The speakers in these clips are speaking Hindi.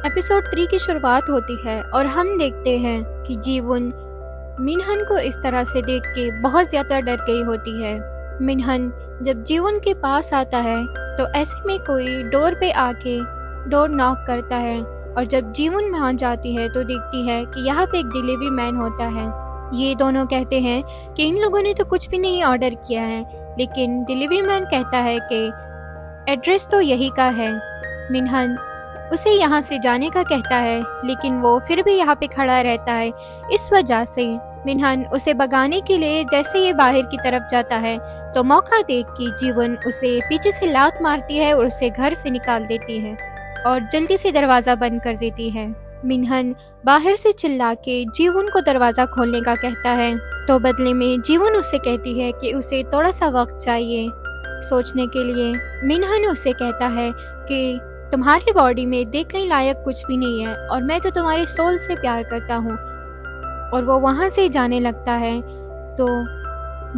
एपिसोड 3 की शुरुआत होती है और हम देखते हैं कि जीवन मिनहन को इस तरह से देख के बहुत ज़्यादा डर गई होती है। मिनहन जब जीवन के पास आता है तो ऐसे में कोई डोर पे आके डोर नॉक करता है और जब जीवन वहाँ जाती है तो देखती है कि यहाँ पे एक डिलीवरी मैन होता है। ये दोनों कहते हैं कि इन लोगों ने तो कुछ भी नहीं ऑर्डर किया है, लेकिन डिलीवरी मैन कहता है कि एड्रेस तो यही का है। मिनहन उसे यहाँ से जाने का कहता है, लेकिन वो फिर भी यहाँ पे खड़ा रहता है। इस वजह से मिनहन उसे भगाने के लिए जैसे ये बाहर की तरफ जाता है तो मौका देख के जीवन उसे पीछे से लात मारती है और उसे घर से निकाल देती है और जल्दी से दरवाज़ा बंद कर देती है। मिनहन बाहर से चिल्ला के जीवन को दरवाज़ा खोलने का कहता है, तो बदले में जीवन उसे कहती है कि उसे थोड़ा सा वक्त चाहिए सोचने के लिए। मिनहन उसे कहता है कि तुम्हारी बॉडी में देखने लायक कुछ भी नहीं है और मैं तो तुम्हारे सोल से प्यार करता हूँ। और वो वहाँ से जाने लगता है तो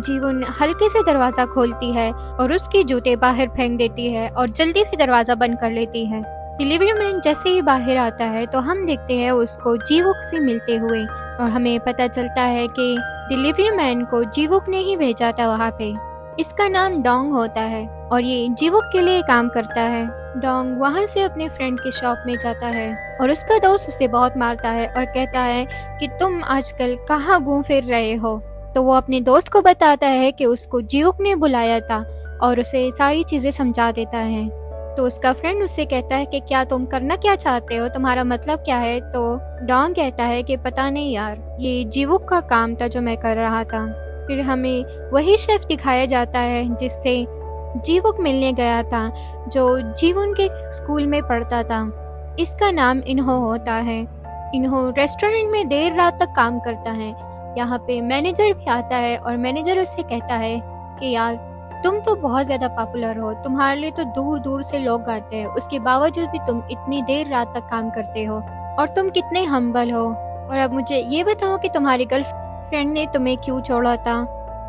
जीवन हल्के से दरवाज़ा खोलती है और उसके जूते बाहर फेंक देती है और जल्दी से दरवाज़ा बंद कर लेती है। डिलीवरी मैन जैसे ही बाहर आता है तो हम देखते हैं उसको जीवुक से मिलते हुए और हमें पता चलता है कि डिलीवरी मैन को जीवुक ने ही भेजा था वहाँ पे। इसका नाम डोंग होता है और ये जीवुक के लिए काम करता है। डोंग वहाँ से अपने फ्रेंड की शॉप में जाता है और उसका दोस्त उसे बहुत मारता है और कहता है कि तुम आजकल कहाँ घूम फिर रहे हो। तो वो अपने दोस्त को बताता है कि उसको जीवुक ने बुलाया था और उसे सारी चीज़ें समझा देता है। तो उसका फ्रेंड उससे कहता है कि क्या तुम करना क्या चाहते हो, तुम्हारा मतलब क्या है। तो डोंग कहता है कि पता नहीं यार, ये जीवुक का काम था जो मैं कर रहा था। फिर हमें वही शेफ दिखाया जाता है जिससे जीवुक मिलने गया था, जो जीवन के स्कूल में पढ़ता था। इसका नाम इन्हो होता है। इन्हो रेस्टोरेंट में देर रात तक काम करता है। यहाँ पे मैनेजर भी आता है और मैनेजर उससे कहता है कि यार तुम तो बहुत ज़्यादा पॉपुलर हो, तुम्हारे लिए तो दूर दूर से लोग आते हैं, उसके बावजूद भी तुम इतनी देर रात तक काम करते हो और तुम कितने हम्बल हो। और अब मुझे ये बताओ कि तुम्हारी गर्लफ्रेंड ने तुम्हें क्यों छोड़ा था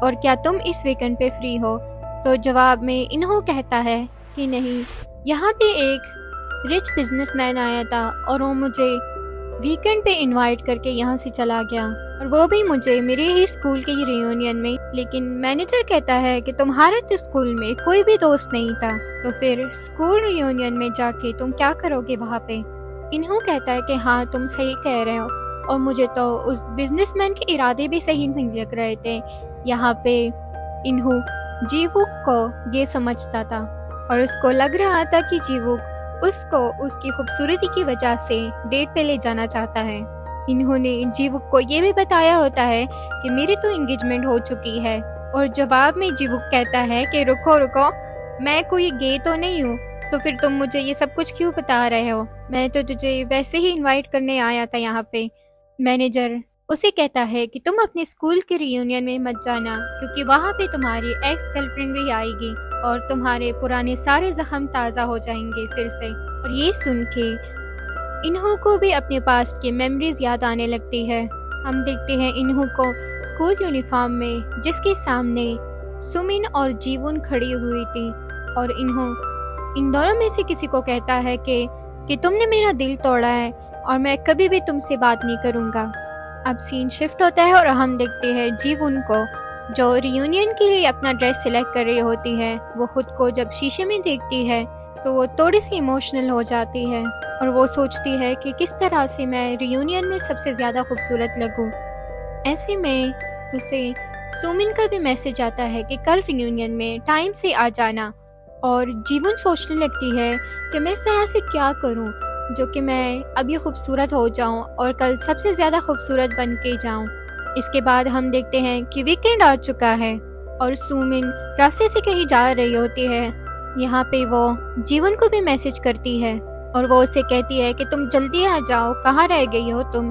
और क्या तुम इस वीकेंड पे फ्री हो। तो जवाब में इन्हो कहता है कि नहीं, यहाँ पे एक रिच बिजनेसमैन आया था और वो मुझे वीकेंड पे इनवाइट करके यहाँ से चला गया और वो भी मुझे मेरे ही स्कूल के रियूनियन में। लेकिन मैनेजर कहता है कि तुम्हारे तो स्कूल में कोई भी दोस्त नहीं था, तो फिर स्कूल रियूनियन में जाके तुम क्या करोगे वहाँ पे। इन्हो कहता है कि हाँ तुम सही कह रहे हो और मुझे तो उस बिजनेसमैन के इरादे भी सही नहीं लग रहे थे। यहाँ पे इन्हो जीवुक को ये समझता था और उसको लग रहा था कि जीवुक उसको उसकी खूबसूरती की वजह से डेट पे ले जाना चाहता है। इन्होंने जीवुक को ये भी बताया होता है कि मेरी तो एंगेजमेंट हो चुकी है और जवाब में जीवुक कहता है कि रुको रुको, मैं कोई गे तो नहीं हूँ, तो फिर तुम मुझे ये सब कुछ क्यों बता रहे हो, मैं तो तुझे वैसे ही इनवाइट करने आया था यहाँ पे। मैनेजर उसे कहता है कि तुम अपने स्कूल के रियूनियन में मत जाना क्योंकि वहाँ पे तुम्हारी एक्स गर्लफ्रेंड भी आएगी और तुम्हारे पुराने सारे जख्म ताज़ा हो जाएंगे फिर से। और ये सुन के इन्हो को भी अपने पास की मेमोरीज याद आने लगती है। हम देखते हैं इन्हो को स्कूल यूनिफॉर्म में जिसके सामने सुमिन और जीवन खड़ी हुई थी और इन्हो इन दोनों में से किसी को कहता है कि तुमने मेरा दिल तोड़ा है और मैं कभी भी तुमसे बात नहीं करूँगा। अब सीन शिफ्ट होता है और हम देखते हैं जीवन को जो रियूनियन के लिए अपना ड्रेस सिलेक्ट कर रही होती है। वो खुद को जब शीशे में देखती है तो वो थोड़ी सी इमोशनल हो जाती है और वो सोचती है कि किस तरह से मैं रियूनियन में सबसे ज़्यादा खूबसूरत लगूं। ऐसे में उसे सुमिन का भी मैसेज आता है कि कल रियूनियन में टाइम से आ जाना और जीवन सोचने लगती है कि मैं इस तरह से क्या करूं जो कि मैं अभी खूबसूरत हो जाऊं और कल सबसे ज़्यादा खूबसूरत बन के जाऊं। इसके बाद हम देखते हैं कि वीकेंड आ चुका है और सुमिन रास्ते से कहीं जा रही होती है। यहाँ पे वो जीवन को भी मैसेज करती है और वो उससे कहती है कि तुम जल्दी आ जाओ, कहाँ रह गई हो तुम,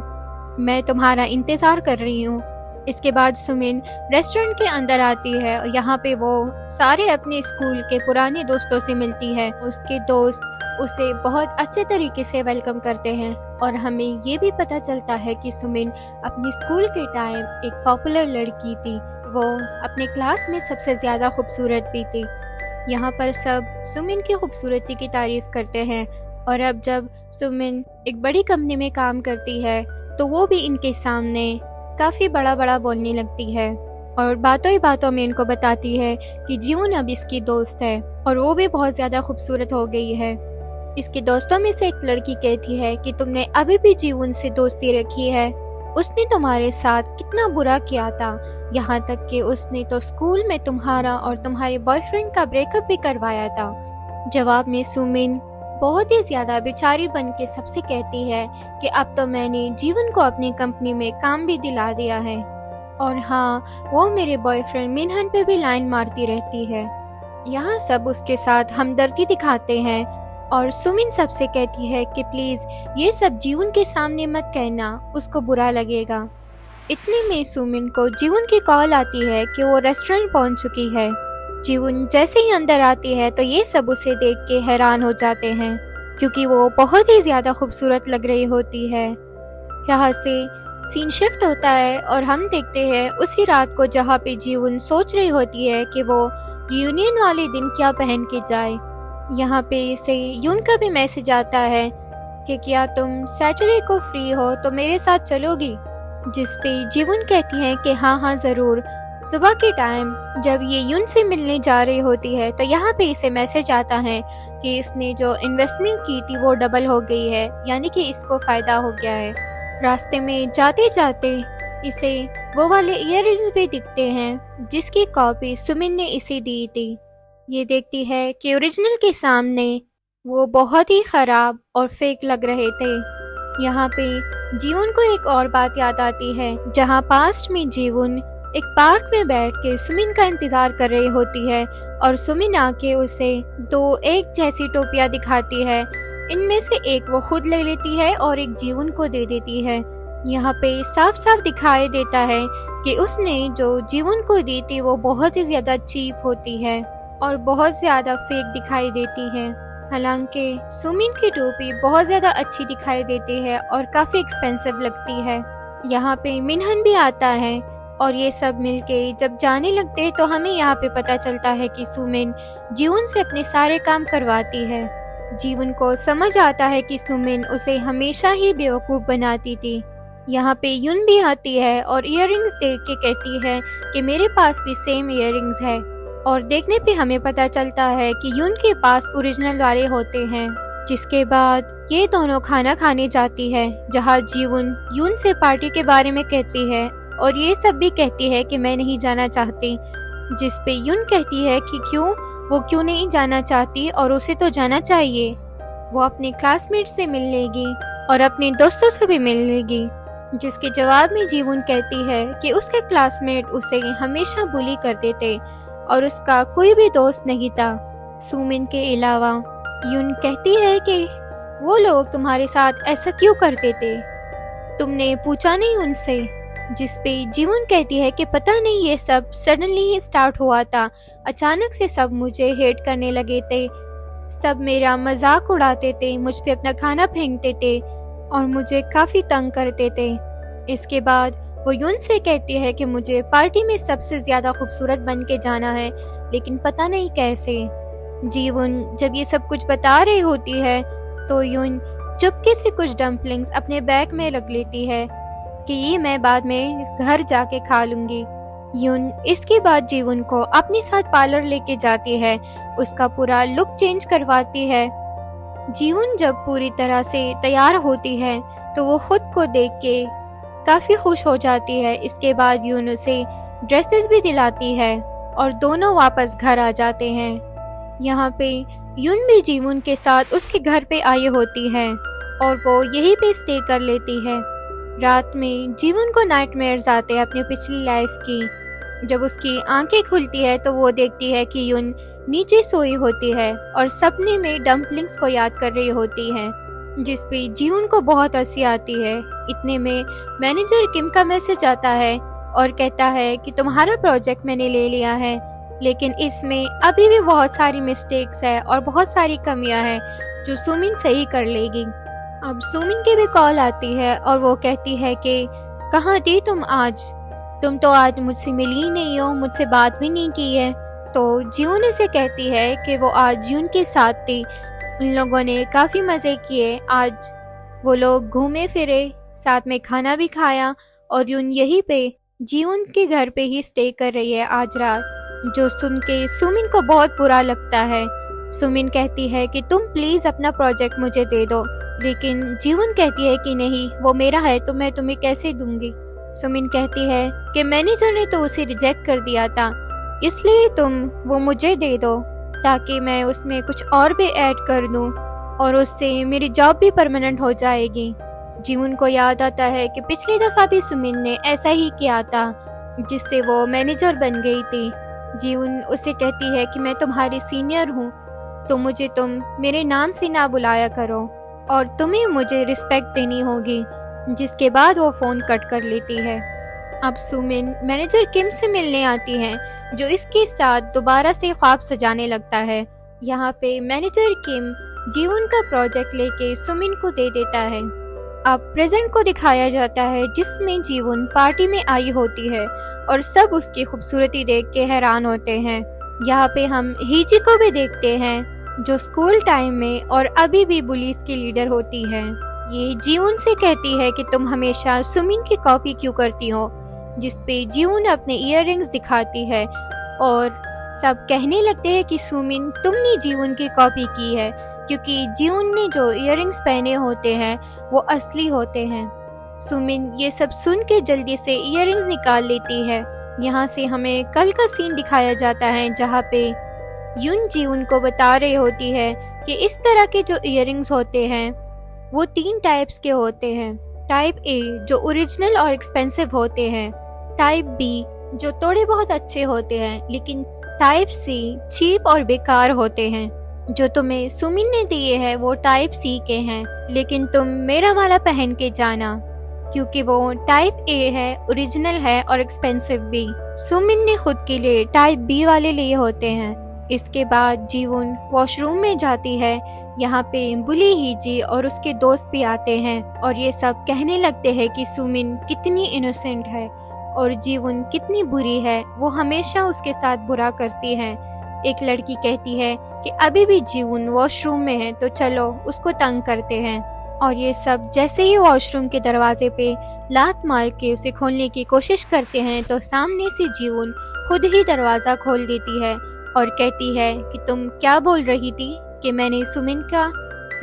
मैं तुम्हारा इंतज़ार कर रही हूँ। इसके बाद सुमिन रेस्टोरेंट के अंदर आती है और यहाँ पे वो सारे अपने स्कूल के पुराने दोस्तों से मिलती है। उसके दोस्त उसे बहुत अच्छे तरीके से वेलकम करते हैं और हमें ये भी पता चलता है कि सुमिन अपने स्कूल के टाइम एक पॉपुलर लड़की थी। वो अपने क्लास में सबसे ज़्यादा खूबसूरत भी थी। यहाँ पर सब सुमिन की खूबसूरती की तारीफ़ करते हैं और अब जब सुमिन एक बड़ी कंपनी में काम करती है तो वो भी इनके सामने काफ़ी बड़ा बड़ा बोलने लगती है और बातों ही बातों में इनको बताती है कि जीवन अब इसकी दोस्त है और वो भी बहुत ज़्यादा खूबसूरत हो गई है। इसके दोस्तों में से एक लड़की कहती है कि तुमने अभी भी जीवन से दोस्ती रखी है, उसने तुम्हारे साथ कितना बुरा किया था, यहाँ तक कि उसने तो स्कूल में तुम्हारा और तुम्हारे बॉयफ्रेंड का ब्रेकअप भी करवाया था। जवाब में सुमिन बहुत ही ज़्यादा बेचारी बन के सबसे कहती है कि अब तो मैंने जीवन को अपनी कंपनी में काम भी दिला दिया है और हाँ, वो मेरे बॉयफ्रेंड मिनहन पे भी लाइन मारती रहती है। यहाँ सब उसके साथ हमदर्दी दिखाते हैं और सुमिन सबसे कहती है कि प्लीज़ ये सब जीवन के सामने मत कहना, उसको बुरा लगेगा। इतने में सुमिन को जीवन की कॉल आती है कि वो रेस्टोरेंट पहुंच चुकी है। जीवन जैसे ही अंदर आती है तो ये सब उसे देख के हैरान हो जाते हैं क्योंकि वो बहुत ही ज़्यादा खूबसूरत लग रही होती है। यहाँ से सीन शिफ्ट होता है और हम देखते हैं उसी रात को जहाँ पे जीवन सोच रही होती है कि वो रियूनियन वाले दिन क्या पहन के जाए। यहाँ पे इसे यून का भी मैसेज आता है कि क्या तुम सैटरडे को फ्री हो तो मेरे साथ चलोगी, जिस पे जीवन कहती है कि हाँ हाँ ज़रूर। सुबह के टाइम जब ये यून से मिलने जा रही होती है तो यहाँ पे इसे मैसेज आता है कि इसने जो इन्वेस्टमेंट की थी वो डबल हो गई है, यानी कि इसको फ़ायदा हो गया है। रास्ते में जाते जाते इसे वो वाले इयररिंग्स भी दिखते हैं जिसकी कॉपी सुमिन ने इसे दी थी। ये देखती है कि ओरिजिनल के सामने वो बहुत ही ख़राब और फेक लग रहे थे। यहाँ पे जीवन को एक और बात याद आती है, जहाँ पास्ट में जीवन एक पार्क में बैठ के सुमिन का इंतज़ार कर रही होती है और सुमिन आके उसे दो एक जैसी टोपियाँ दिखाती है। इनमें से एक वो खुद ले लेती है और एक जीवन को दे देती है। यहाँ पे साफ साफ दिखाई देता है कि उसने जो जीवन को दी थी वो बहुत ही ज़्यादा चीप होती है और बहुत ज़्यादा फेक दिखाई देती है। हालांकि सुमिन की टोपी बहुत ज़्यादा अच्छी दिखाई देती है और काफ़ी एक्सपेंसिव लगती है। यहाँ पे मिनहन भी आता है और ये सब मिलके जब जाने लगते हैं तो हमें यहाँ पे पता चलता है कि सुमिन जीवन से अपने सारे काम करवाती है। जीवन को समझ आता है कि सुमिन उसे हमेशा ही बेवकूफ़ बनाती थी। यहाँ पे यून भी आती है और इयररिंग्स देख के कहती है कि मेरे पास भी सेम इयररिंग्स है और देखने पे हमें पता चलता है कि यून के पास ओरिजिनल वाले होते हैं। जिसके बाद ये दोनों खाना खाने जाती है जहाँ जीवन यून से पार्टी के बारे में कहती है और ये सब भी कहती है कि मैं नहीं जाना चाहती, जिस पे यून कहती है कि वो क्यों नहीं जाना चाहती और उसे तो जाना चाहिए। वो अपने क्लासमेट से मिल लेगी और अपने दोस्तों से भी मिल लेगी, जिसके जवाब में जीवन कहती है कि उसके क्लासमेट उसे हमेशा बुली करते थे और उसका कोई भी दोस्त नहीं था सुमिन के अलावा। यून कहती है कि वो लोग तुम्हारे साथ ऐसा क्यों करते थे, तुमने पूछा नहीं उनसे, जिस पे जीवन कहती है कि पता नहीं ये सब सडनली ही स्टार्ट हुआ था, अचानक से सब मुझे हेट करने लगे थे, सब मेरा मजाक उड़ाते थे, मुझ पे अपना खाना फेंकते थे और मुझे काफ़ी तंग करते थे। इसके बाद वो यून से कहती है कि मुझे पार्टी में सबसे ज़्यादा खूबसूरत बन के जाना है, लेकिन पता नहीं कैसे। जीवन जब ये सब कुछ बता रही होती है तो यून चुपके से कुछ डम्पलिंग्स अपने बैग में रख लेती है कि ये मैं बाद में घर जाके खा लूँगी। यून इसके बाद जीवन को अपने साथ पार्लर लेके जाती है, उसका पूरा लुक चेंज करवाती है। जीवन जब पूरी तरह से तैयार होती है तो वो खुद को देख के काफ़ी खुश हो जाती है। इसके बाद यून उसे ड्रेसेस भी दिलाती है और दोनों वापस घर आ जाते हैं। यहाँ पे यून भी जीवन के साथ उसके घर पे आई होती है और वो यहीं पे स्टे कर लेती है। रात में जीवन को नाइटमेयर्स आते हैं अपनी पिछली लाइफ की। जब उसकी आंखें खुलती है तो वो देखती है कि यून नीचे सोई होती है और सपने में डम्पलिंग्स को याद कर रही होती है, जिस पे जीवन को बहुत हंसी आती है। इतने में मैनेजर किम का मैसेज आता है और कहता है कि तुम्हारा प्रोजेक्ट मैंने ले लिया है, लेकिन इसमें अभी भी बहुत सारी मिस्टेक्स है और बहुत सारी कमियां हैं जो सुमिन सही कर लेगी। अब सुमिन की भी कॉल आती है और वो कहती है कि कहाँ थी तुम तो आज मुझसे मिली ही नहीं हो, मुझसे बात भी नहीं की है। तो जीवन से कहती है कि वो आज यून के साथ थी उन लोगों ने काफ़ी मज़े किए। आज वो लोग घूमे फिरे, साथ में खाना भी खाया और यून यहीं पे जीवन के घर पे ही स्टे कर रही है आज रात, जो सुन के सुमिन को बहुत बुरा लगता है। सुमिन कहती है कि तुम प्लीज़ अपना प्रोजेक्ट मुझे दे दो, लेकिन जीवन कहती है कि नहीं, वो मेरा है तो मैं तुम्हें कैसे दूंगी। सुमिन कहती है कि मैनेजर ने तो उसे रिजेक्ट कर दिया था, इसलिए तुम वो मुझे दे दो ताकि मैं उसमें कुछ और भी ऐड कर दूं और उससे मेरी जॉब भी परमानेंट हो जाएगी। जीवन को याद आता है कि पिछली दफ़ा भी सुमिन ने ऐसा ही किया था, जिससे वो मैनेजर बन गई थी। जीवन उससे कहती है कि मैं तुम्हारी सीनियर हूँ, तो मुझे तुम मेरे नाम से ना बुलाया करो और तुम्हें मुझे रिस्पेक्ट देनी होगी। जिसके बाद वो फ़ोन कट कर लेती है। अब सुमिन मैनेजर किम से मिलने आती है, जो इसके साथ दोबारा से ख्वाब सजाने लगता है। यहाँ पे मैनेजर किम जीवन का प्रोजेक्ट लेके सुमिन को दे देता है। अब प्रेजेंट को दिखाया जाता है, जिसमें जीवन पार्टी में आई होती है और सब उसकी खूबसूरती देख के हैरान होते हैं। यहाँ पे हम हीजी को भी देखते हैं, जो स्कूल टाइम में और अभी भी पुलिस की लीडर होती है। ये जीवन से कहती है कि तुम हमेशा सुमिन की कॉपी क्यों करती हो, जिसपे जीवन अपने इयररिंग्स दिखाती है और सब कहने लगते हैं कि सुमिन तुमने जीवन की कॉपी की है, क्योंकि जीवन ने जो इयररिंग्स पहने होते हैं वो असली होते हैं। सुमिन ये सब सुन के जल्दी से इयररिंग्स निकाल लेती है। यहाँ से हमें कल का सीन दिखाया जाता है, जहाँ पे यून जीवन को बता रही होती है कि इस तरह के जो इयररिंग्स होते हैं वो 3 टाइप्स के होते हैं। टाइप ए जो ओरिजिनल और एक्सपेंसिव होते हैं, टाइप बी जो थोड़े बहुत अच्छे होते हैं, लेकिन टाइप सी चीप और बेकार होते हैं। जो तुम्हें सुमिन ने दिए हैं वो टाइप सी के हैं, लेकिन तुम मेरा वाला पहन के जाना, क्योंकि वो टाइप ए है, ओरिजिनल है और एक्सपेंसिव भी। सुमिन ने खुद के लिए टाइप बी वाले लिए होते हैं। इसके बाद जीवन वॉशरूम में जाती है। यहाँ पे बुली हीजी और उसके दोस्त भी आते हैं और ये सब कहने लगते हैं कि सुमिन कितनी इनोसेंट है और जीवन कितनी बुरी है, वो हमेशा उसके साथ बुरा करती है। एक लड़की कहती है कि अभी भी जीवन वॉशरूम में है, तो चलो उसको तंग करते हैं। और ये सब जैसे ही वॉशरूम के दरवाजे पे लात मार के उसे खोलने की कोशिश करते हैं, तो सामने से जीवन खुद ही दरवाज़ा खोल देती है और कहती है कि तुम क्या बोल रही थी कि मैंने सुमिन का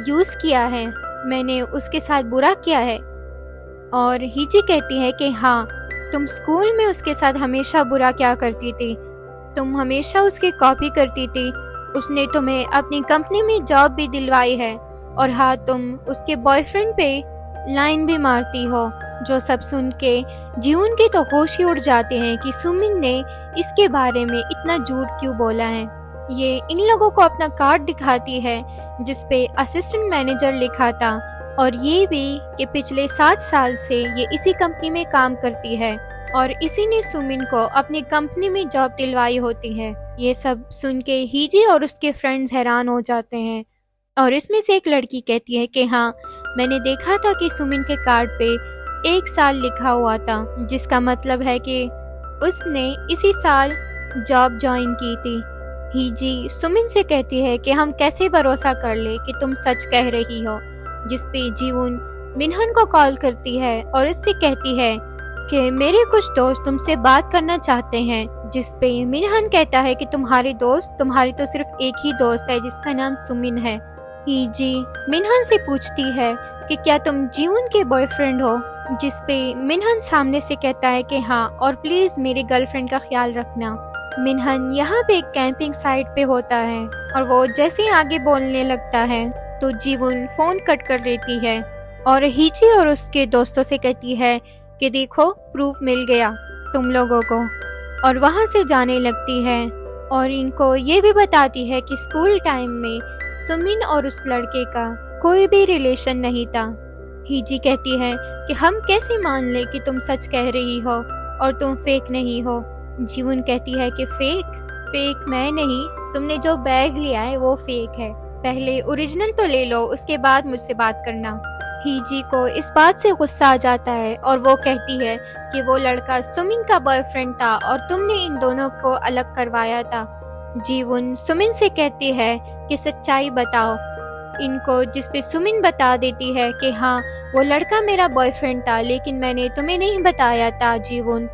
यूज़ किया है, मैंने उसके साथ बुरा किया है। और हीजी कहती है कि हाँ, तुम स्कूल में उसके साथ हमेशा बुरा क्या करती थी, तुम हमेशा उसकी कॉपी करती थी, उसने तुम्हें अपनी कंपनी में जॉब भी दिलवाई है, और हाँ, तुम उसके बॉयफ्रेंड पे लाइन भी मारती हो। जो सब सुन के जीवन के तो होश ही उड़ जाते हैं कि सुमिन ने इसके बारे में इतना झूठ क्यों बोला है। ये इन लोगों को अपना कार्ड दिखाती है, जिसपे असिस्टेंट मैनेजर लिखा था, और ये भी कि पिछले 7 साल से ये इसी कंपनी में काम करती है और इसी ने सुमिन को अपनी कंपनी में जॉब दिलवाई होती है। ये सब सुन के हीजी और उसके फ्रेंड्स हैरान हो जाते हैं, और इसमें से एक लड़की कहती है कि हाँ, मैंने देखा था कि सुमिन के कार्ड पे 1 साल लिखा हुआ था, जिसका मतलब है कि उसने इसी साल जॉब ज्वाइन की थी। हीजी सुमिन से कहती है कि हम कैसे भरोसा कर ले कि तुम सच कह रही हो, जिसपे जीवन मिनहन को कॉल करती है और इससे कहती है कि मेरे कुछ दोस्त तुमसे बात करना चाहते हैं, जिसपे मिनहन कहता है कि तुम्हारे दोस्त, तुम्हारी तो सिर्फ एक ही दोस्त है जिसका नाम सुमिन है। हीजी मिनहन से पूछती है कि क्या तुम जीवन के बॉयफ्रेंड हो, जिसपे मिनहन सामने से कहता है कि हाँ, और प्लीज मेरी गर्लफ्रेंड का ख्याल रखना। मिनहन यहाँ पे एक कैंपिंग साइट पे होता है और वो जैसे ही आगे बोलने लगता है तो जीवन फोन कट कर देती है और हीजी और उसके दोस्तों से कहती है कि देखो, प्रूफ मिल गया तुम लोगों को, और वहाँ से जाने लगती है और इनको ये भी बताती है कि स्कूल टाइम में सुमिन और उस लड़के का कोई भी रिलेशन नहीं था। हीजी कहती है कि हम कैसे मान ले कि तुम सच कह रही हो और तुम फेक नहीं हो। जीवन कहती है कि फेक मैं नहीं, तुमने जो बैग लिया है वो फेक है, पहले ओरिजिनल तो ले लो, उसके बाद मुझसे बात करना। हीजी को इस बात से गुस्सा आ जाता है और वो कहती है कि वो लड़का सुमिन का बॉयफ्रेंड था और तुमने इन दोनों को अलग करवाया था। जीवन सुमिन से कहती है कि सच्चाई बताओ, इनको, जिस पे सुमिन बता देती है कि हाँ, वो लड़का मेरा बॉयफ्रेंड था लेकिन मैंने तुम्हें नहीं बताया था जीवुन।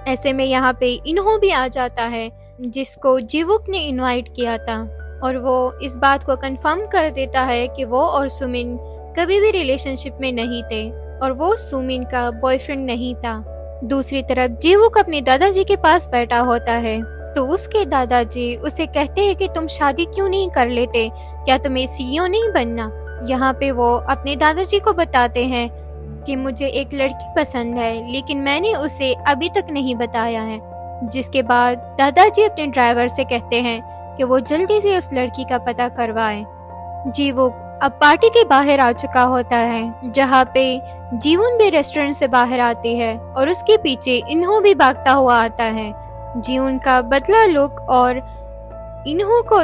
ऐसे में यहाँ पे इन्हो भी आ जाता है जिसको जीवुक ने इनवाइट किया था, और वो इस बात को कंफर्म कर देता है कि वो और सुमिन कभी भी रिलेशनशिप में नहीं थे और वो सुमिन का बॉयफ्रेंड नहीं था। दूसरी तरफ जीवुक अपने दादाजी के पास बैठा होता है तो उसके दादाजी उसे कहते हैं कि तुम शादी क्यों नहीं कर लेते, क्या तुम्हें सीईओ नहीं बनना। यहाँ पे वो अपने दादाजी को बताते हैं कि मुझे एक लड़की पसंद है लेकिन मैंने उसे अभी तक नहीं बताया है। जिसके बाद दादाजी अपने ड्राइवर से कहते हैं कि वो जल्दी से उस लड़की का पता करवाए। जीवुक अब पार्टी के बाहर आ चुका होता है जहाँ पे जीवुन भी रेस्टोरेंट से बाहर आती है और उसके पीछे इन्हो भी भागता हुआ आता है। जीवुन का बदला लुक और इन्हो को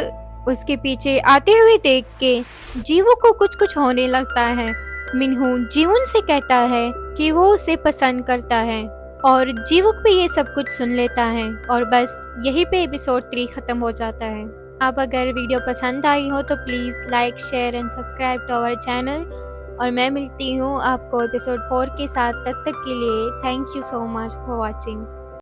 उसके पीछे आते हुए देख के जीवुक को कुछ कुछ होने लगता है। मिन्हू जीवुन से कहता है कि वो उसे पसंद करता है और जीवुक भी ये सब कुछ सुन लेता है और बस यहीं पे एपिसोड 3 खत्म हो जाता है। अब अगर वीडियो पसंद आई हो तो please like, share and subscribe to our channel, और मैं मिलती हूँ आपको एपिसोड 4 के साथ। तब तक के लिए thank you so much for watching.